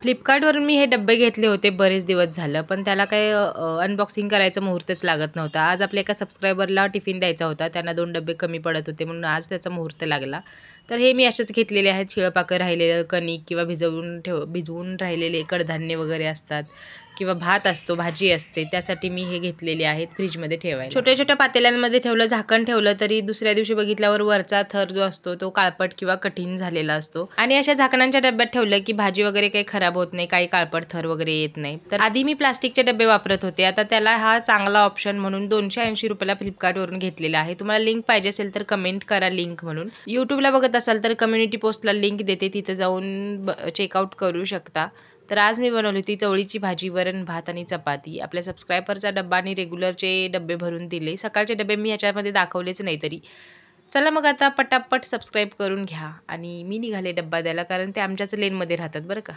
फ्लिपकार्टवरून मी हे डब्बे घेतले होते बरेच दिवस झालं, पण त्याला काही अनबॉक्सिंग करायचं मुहूर्तच लागत नव्हता. आज आपल्या एका सबस्क्रायबरला टिफिन द्यायचा होता. त्यांना 2 डब्बे कमी पडत होते म्हणून आज त्याचा मुहूर्त लागला. तर हे मी असेच घेतलेले आहेत. शिळपाकं राहिलेलं कणिक किंवा भिजवून राहिलेले कडधान्य वगैरे असतात किंवा भात असतो, भाजी असते, त्यासाठी मी हे घेतलेले आहेत फ्रिजमध्ये ठेवायला. छोट्या-छोट्या पातेल्यांमध्ये ठेवलं, झाकण ठेवलं तरी दुसऱ्या दिवशी बघितल्यावर वरचा थर जो असतो तो काळपट किंवा कठीण झालेला असतो. आणि अशा झाकणांच्या डब्यात ठेवलं की भाजी वगैरे काही खराब होत नाही, काही काळपट थर वगैरे येत नाही. तर आधी मी प्लास्टिकचे डब्बे वापरत होते. आता त्याला हा चांगला ऑप्शन म्हणून ₹280 ला फ्लिपकार्टवरून घेतलेला आहे. तुम्हाला लिंक पाहिजे असेल तर कमेंट करा लिंक म्हणून. YouTubeला बघत असाल तर कम्युनिटी पोस्टला लिंक देते, तिथे जाऊन चेकआउट करू शकता. तर आज मी बनवली होती चवळीची भाजी, वरण, भात आणि चपाती. आपल्या सबस्क्रायबरचा डब्बा आणि रेग्युलरचे डब्बे भरून दिले. सकाळचे डब्बे मी ह्याच्यामध्ये दाखवलेच नाही तरी. चला मग आता पटापट सबस्क्राईब करून घ्या आणि मी निघाले डब्बा द्यायला, कारण ते आमच्याच लेनमध्ये राहतात बरं का.